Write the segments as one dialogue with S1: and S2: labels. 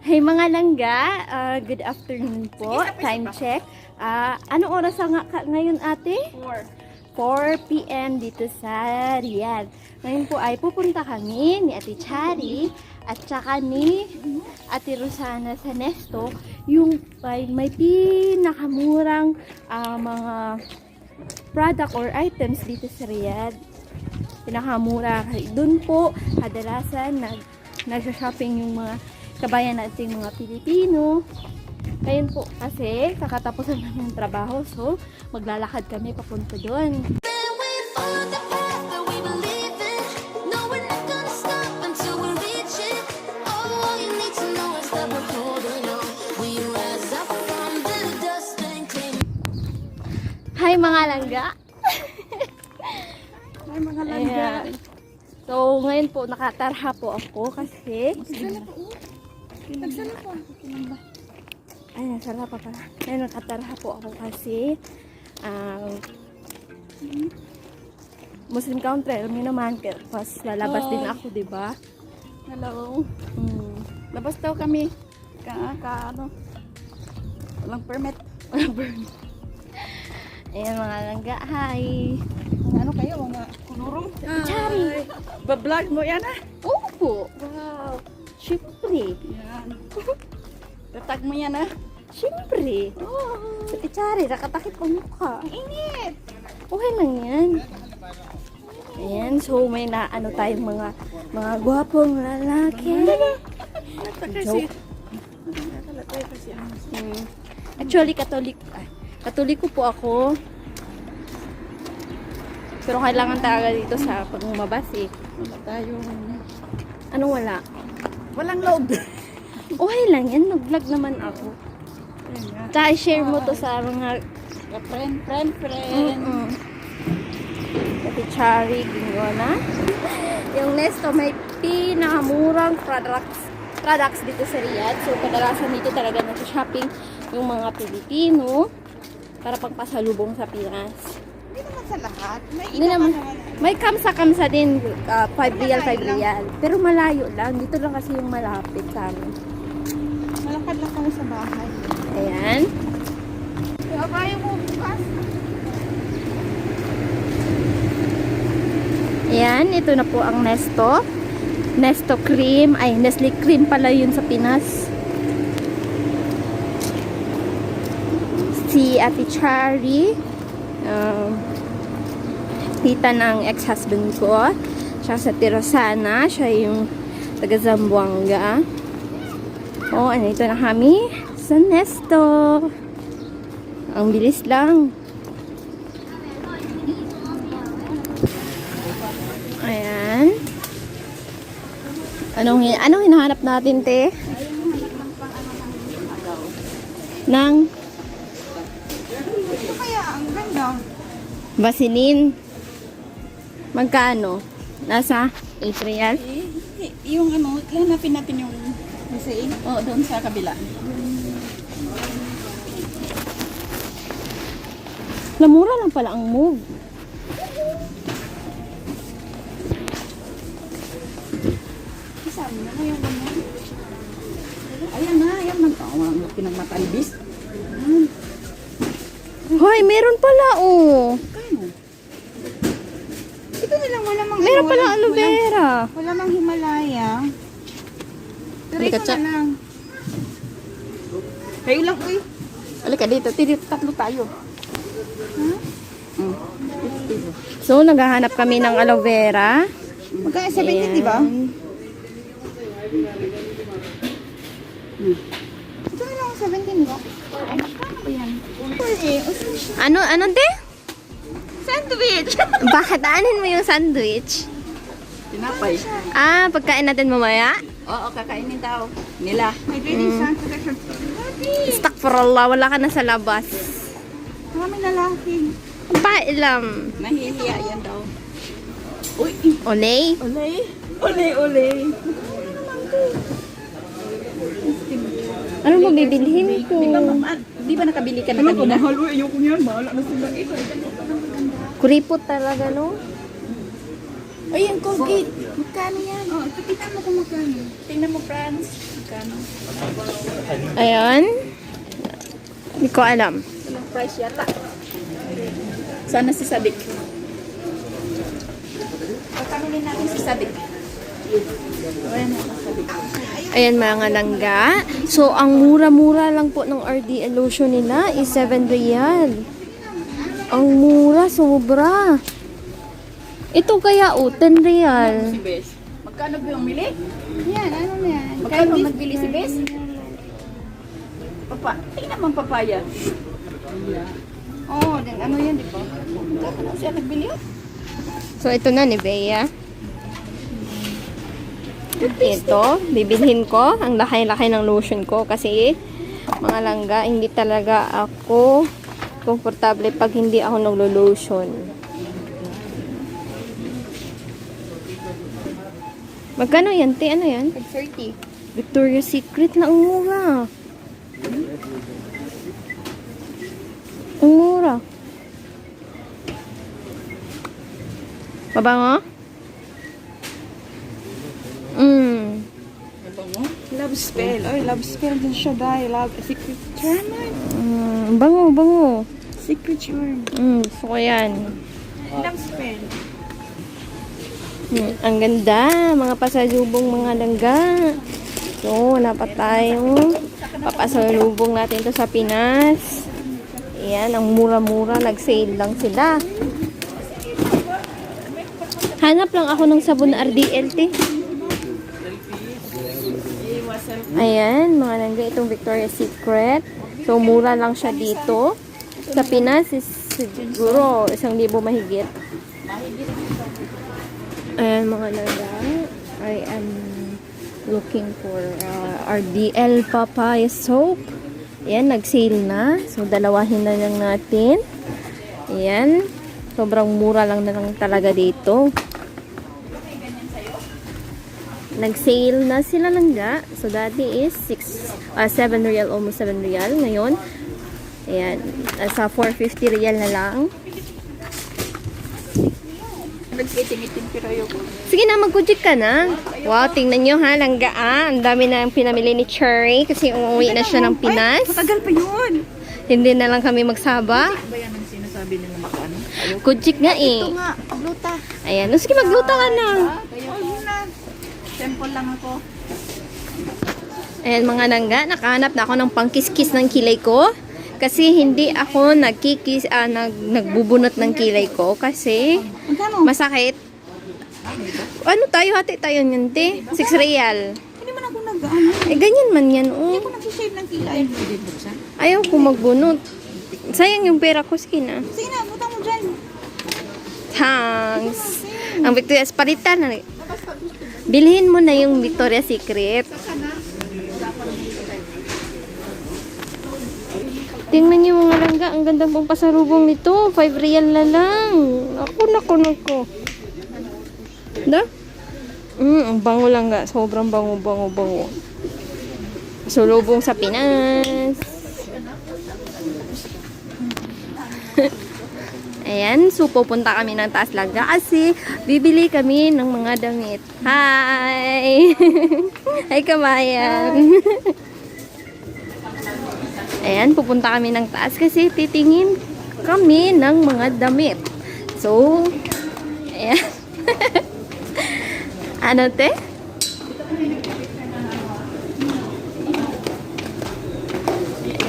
S1: Hey mga langga, good afternoon po. Time check. Anong oras ngayon ate? 4 p.m. dito sa Riyadh. Ngayon po ay pupunta kami ni Ate Chari at saka ni Ate Rosana sa Nesto. Yung may pinakamurang mga product or items dito sa Riyadh. Pinakamura. Doon po kadalasan nag-shopping yung mga kabayan natin mga Pilipino. Ngayon po kasi kakatapusan namin ng trabaho, so maglalakad kami papunta doon. Hi mga langga!
S2: Hi mga langga!
S1: So ngayon po nakatarha po ako kasi
S2: Nagsala po.
S1: ay, nasarap pa pala. Ngayon nakatarha po ako kasi Muslim country, alam niyo naman, pas lalabas din ako, di ba?
S2: Hello. Labas daw kami. Ano? Walang permit.
S1: Ayan mga langga, hi!
S2: Ano kayo? Mga kunurong?
S1: Chari!
S2: Bablog mo yan ah?
S1: Opo! Wow! Siyempre!
S2: Yan. Tatag mo yan ah?
S1: Siyempre! Oh. Ate Chari, nakatakip ang mukha.
S2: Ang init!
S1: Okay lang yan. Ayan, so may naano tayong mga gwapong lalaki. Joke. Actually, Katoliko po ako. Pero kailangan talaga dito sa pagmumabas eh.
S2: Wala tayong...
S1: Anong wala?
S2: Walang loob.
S1: Okay lang yan, nag-vlog naman ako. Tsaka share mo to sa mga
S2: Friend.
S1: Ate Chari, gingona. Yung Nesto may pinakamurang products dito sa Riyadh. So kadalasan dito talaga nag-shopping yung mga Pilipino para pagpasalubong sa Pinas.
S2: Hindi naman sa lahat.
S1: Hindi naman. May kamsa-kamsa din, 5 riyal, 5 riyal. Pero malayo lang. Dito lang kasi yung malapit sa amin.
S2: Malakad lang kami sa bahay.
S1: Ayan.
S2: Kaya kaya mo bukas.
S1: Ayan, ito na po ang Nesto. Nesto cream. Ay, Nestle cream pala yun sa Pinas. Si Ate Chari. Tita ng ex-husband ko. Siya sa Tirosana. Siya yung taga Zamboanga. Oh, andito na kami sa Nesto. Ang bilis lang. Ayan. Anong hinahanap natin, te? Nang
S2: Ito kaya ang ganda.
S1: Vaseline. Magkano? Nasa 8 riyal?
S2: Yung ano, hanapin natin yung Hussein. Oo, doon sa kabila.
S1: Lamura lang pala ang move.
S2: Isama na yung ganyan. Ayan na, ayan na. Ang pinagmatalbis.
S1: Hoy, meron pala oh.
S2: Kano? Ito nilang wala mang
S1: Meron pala aloe vera.
S2: Wala mang Himalaya. Pero
S1: Halika,
S2: ito
S1: Cha.
S2: na lang. Kayo lang, uy. Halika dito. Tatlo tayo. Ha?
S1: So, naghahanap kami ng aloe vera.
S2: Magkaya 17, di ba? Ito na lang 17, di ba? Ay, magkano ba yan?
S1: Ano te?
S2: Sandwich!
S1: Bakit aanin mo yung sandwich?
S2: Tinapay.
S1: Pagkain natin mamaya?
S2: Oo, kakainin daw. Nila. May drinking sandwich.
S1: Astaghfirullah, wala ka na sa labas.
S2: Maraming lalaki.
S1: Pailam.
S2: Nahihiya yan daw. Uy!
S1: Olay?
S2: Ole!
S1: Ano mo bibilhin ko?
S2: Di ba nakabili ka na kanina?
S3: Mahal mo, ayoko yan. Mahal na sila.
S1: Kuripot talaga, no?
S2: Ay, yung Colgate. Magkano yan? Oh, ito tingnan mo kung magkano. Tingnan mo, Franz. Magkano?
S1: Ayan. Hindi ko alam.
S2: Walang price yata. Sana si Sadik. Pagkanunin natin si Sadik. Ayan na, Sadik.
S1: Ayan mga langga. So, ang mura-mura lang po ng RDL lotion nila is 7 real. Ang mura, sobra. Ito kaya 10 real.
S2: Si Bes. Magkano ba yung mili? Yan, ano na yan? Magkano nagbili si Bes? Papa, tingnan mo ang papaya. Oh, then ano yan, di ba? Magkano siya nagbili?
S1: So, ito na ni Bea. Ito, bibilhin ko. Ang laki-laki ng lotion ko kasi mga langga, hindi talaga ako komportable pag hindi ako naglo-lotion. Magkano yan, te? Ano yan?
S2: 30.
S1: Victoria's Secret na ang mura. Ang mura. Mabango?
S2: Love spell. Ay, love spell din siya, dahil. Love, secret charm.
S1: Bango, bango.
S2: Secret charm.
S1: Gusto ko yan.
S2: Love spell.
S1: Ang ganda, mga pasalubong, mga langga. So, wala pa tayo. Papasalubong natin to sa Pinas. Ayan, ang mura-mura. Nag-sale lang sila. Hanap lang ako ng sabon na RDLT. Ayan, mga langga. Itong Victoria's Secret. So, mura lang siya dito. Sa Pinas is siguro 1,000 mahigit. Ayan mga langga, I am looking for RDL Papaya Soap. Ayan, nag-sale na. So, dalawahin na lang natin. Ayan, sobrang mura lang na lang talaga dito. Nag-sale na sila langga. So, dati is 7 real, almost 7 real. Ngayon, ayan, sa 450 real na lang.
S2: Nag-iting-iting pero ayoko.
S1: Sige na, mag-kujik ka na. Wow, tingnan nyo ha, langga Ang dami na pinamili ni Cherry kasi umuwi na siya ng Pinas.
S2: Matagal pa yun.
S1: Hindi na lang kami magsaba.
S2: Ba yan ang sinasabi nila makaano? Ayoko.
S1: Kujik nga eh.
S2: Ito nga, pagluta.
S1: Ayan, no, sige magluto ka na.
S2: Oh, yun na. Simple lang ako.
S1: Ayan mga langga, nakahanap na ako ng pangkiskis ng kilay ko. Kasi hindi ako nagbubunot ng kilay ko kasi
S2: Magkano?
S1: masakit. Ano tayo, hati tayo niyan, te? 6 real.
S2: Hindi man ako nag-ano.
S1: Eh, ganyan man yan,
S2: Hindi
S1: oh.
S2: ko nag-shave ng kilay. Hindi buksan.
S1: Ayaw ko magbunot. Sayang yung pera ko, sige na.
S2: Sige na, butang mo dyan.
S1: Thanks. Ang Victoria's palitan na. Bilhin mo na yung Victoria's Secret. Tingnan niyo mga langga, ang ganda pong pasalubong nito. 5 real na lang. Ako. Da? Ang bango langga. Sobrang bango. Pasalubong sa Pinas. Ayan, so pupunta kami ng taas langga kasi bibili kami ng mga damit. Hi! Hi, kabayan! Ayan, pupunta kami ng taas kasi titingin kami ng mga damit. So, ayan. Ano, te?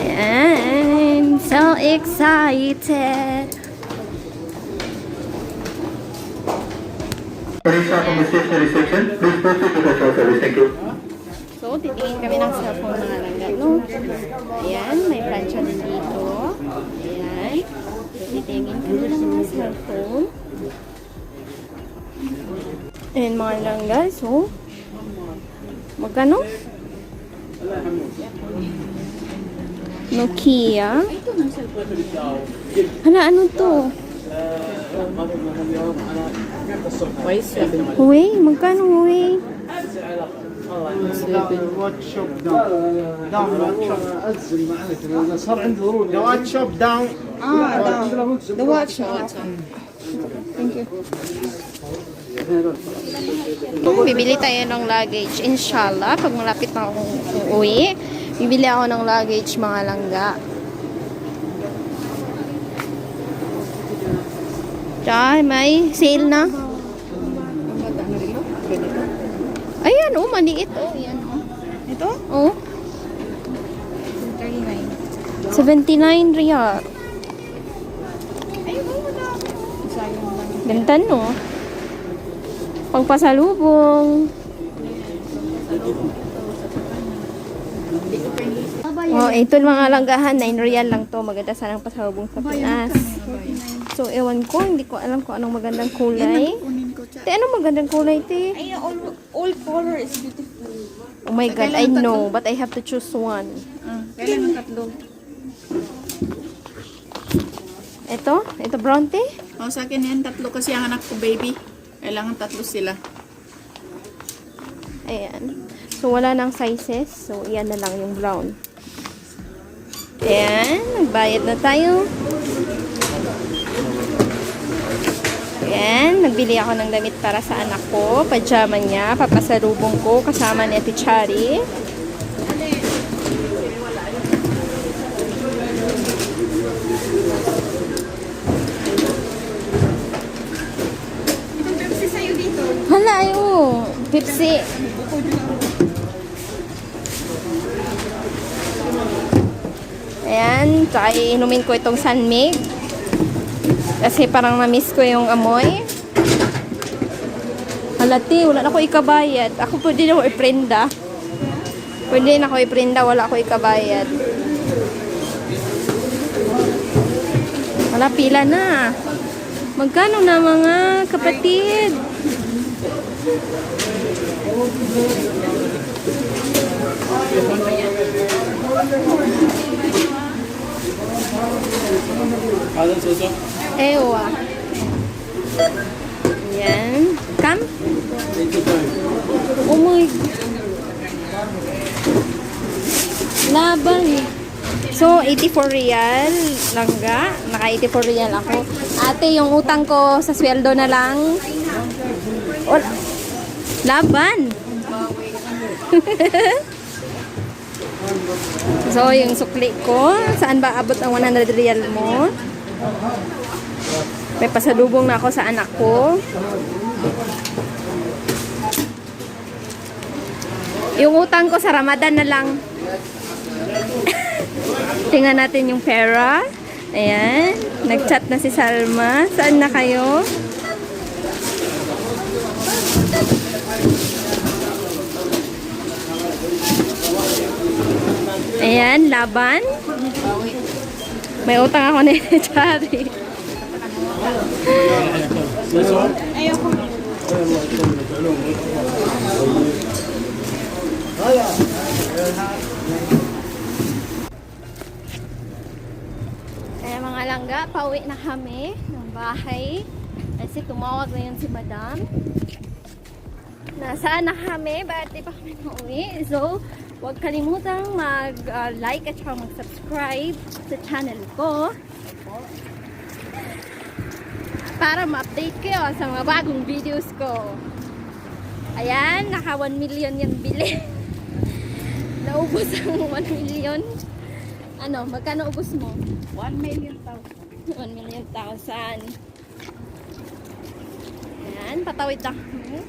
S1: Ayan, so excited.
S4: Teresa from the stationery section, please proceed to customer service. Thank you.
S1: So, titingin kami ng cellphone mga langga, no? Ayan, may plancha din dito. Ayan. So, titingin kami ng mga cellphone. Ayan mga langga, so, magkano? Nokia. Hala, ano to? Huawei? Magkano Huawei?
S3: صار عنده ورود the watch shop down
S2: The watch.
S1: Thank you. Bibili tayo ng luggage. Inshallah, pag malapit na akong uwi, bibili ako ng luggage, mga langga. Tsaka may sale na. Ayan, oh, maliit. Oh, yan, oh.
S2: Ito?
S1: Oh,
S2: 39.
S1: 79 riyal.
S2: Ay, wala. Sayang lang.
S1: Ganda, no? Pagpasalubong. Oh, ito mga langgahan, 9 riyal lang to. Maganda sanang pasalubong sa Pinas. So, ewan ko, hindi ko alam kung anong magandang kulay.
S2: Kunin ko, Cha.
S1: Te, anong magandang kulay, te?
S2: Ay, all color is beautiful.
S1: Oh my God, I know, but I have to choose one.
S2: Kailan ang tatlo?
S1: Ito brown, te?
S2: Oh, sa akin yan, tatlo kasi ang anak ko, baby. Kailangan tatlo sila.
S1: Ayan. So, wala nang sizes. So, yan na lang yung brown. Ayan. Nagbayad na tayo. Ayan. Nagbili ako ng damit para sa anak ko. Pajama niya. Papasalubong ko. Kasama ni Ate Chari. Hala, ayo. Pepsi. Ayan. Tsaka inumin ko itong Sunmig. Kasi parang na-miss ko yung amoy. Halati, wala na ako ikabayad. Ako pwede na ako iprenda. Pwede na ako iprenda, wala ako ikabayad. Wala, pila na. Magkano na mga kapatid? Ewa. Yan. Come. Oh my God. Laban. So, 84 riyal. Langga. Naka 84 riyal ako. Ate, yung utang ko sa sweldo na lang. Wala. Laban. So, yung sukli ko, saan ba abot ang 100 riyal mo? May pasalubong na ako sa anak ko. Yung utang ko sa Ramadan na lang. Tingnan natin yung pera. Ayan. Nag-chat na si Salma. Saan na kayo? Ayan, laban. May utang ako na Chari.
S2: Ayoko.
S1: Kaya mga langga, pauwi na kami ng bahay. Kasi tumawag na yun si Madam. Nasaan na kami? Ba't di pa kami nauwi? So, huwag kalimutang mag-like at saka mag-subscribe sa channel ko. Para ma-update kayo sa mga bagong videos ko. Ayan, naka 1 million yung bili. Naubos ang 1 million. Ano, magkano ubos mo?
S2: 1 million.
S1: 1 million thousand. Ayan, patawid na kami.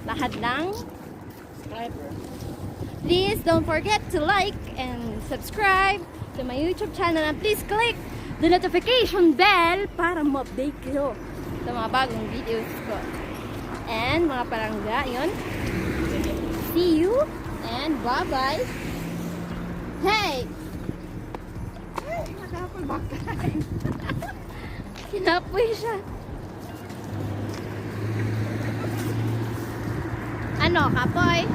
S1: Lahat ng
S2: Subscriber.
S1: please don't forget to like and subscribe to my YouTube channel and please click the notification bell para ma-update kayo sa mga bagong videos ko. And mga palangga, yun. See you and bye-bye. Hey! Sinapoy siya. Ano, kapoy?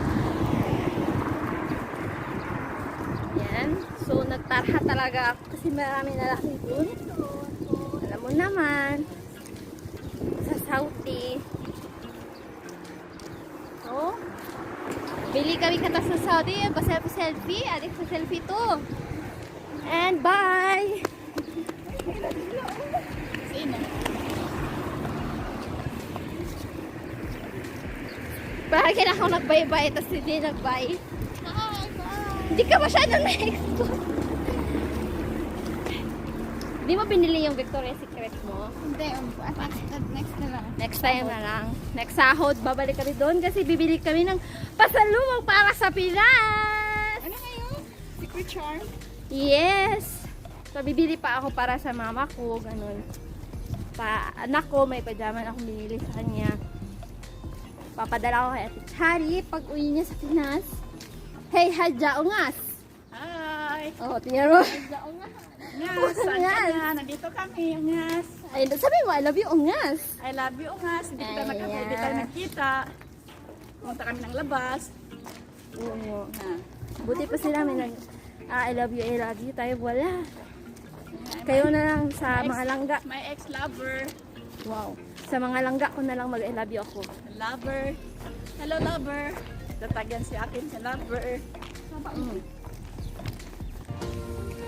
S1: Yan. So, nagtarha talaga ako kasi marami lalaki dun. Alam mo naman. Sa Saudi. So, bili kami kata sa Saudi. Basta selfie. Adik sa selfie to. And bye!
S2: Sino?
S1: Parang ako nagbay-bay, tapos hindi nagbay. Hindi ka masyadong na-expose. Di mo binili yung Victoria's Secret mo?
S2: Hindi, next na lang.
S1: Next time na lang. Next sahod, babalik kami doon kasi bibili kami ng pasalubong para sa Pinas!
S2: Ano ngayon? Secret charm?
S1: Yes! So, bibili pa ako para sa mama ko, ganun. Anak ko, may pajama na akong binili sa kanya. Papadala ko kay Ate Chari pag uwi niya sa Pinas. Hey, Hadja Ungas!
S2: Hi!
S1: Oh, tingnan mo.
S2: Ungas, saan ka na? Nandito kami, Ungas.
S1: Ay, sabi mo, I love you, Ungas.
S2: I love you, Ungas. Hindi
S1: Ayan.
S2: tayo nagkita. Pumunta kami ng labas.
S1: Oo.
S2: Ha.
S1: Buti pa sila may nag I love you, tayo wala. Kayo na lang sa mga langga.
S2: My ex-lover.
S1: Wow. Sa mga langga ko na lang mag I love you ako.
S2: Lover. Hello, lover. Tatagan si akin sa lover.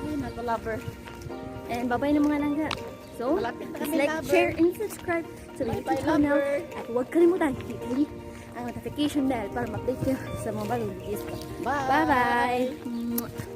S2: Ayun, ako lover.
S1: And babay ng mga langga. So,
S2: Malapit na
S1: please
S2: kami,
S1: like,
S2: lover.
S1: share, and subscribe sa
S2: Bye,
S1: YouTube
S2: bye,
S1: channel.
S2: lover.
S1: At huwag kalimutan, i-click ang notification bell para ma-update kayo sa mga bagong videos ko.
S2: Bye.
S1: Bye-bye!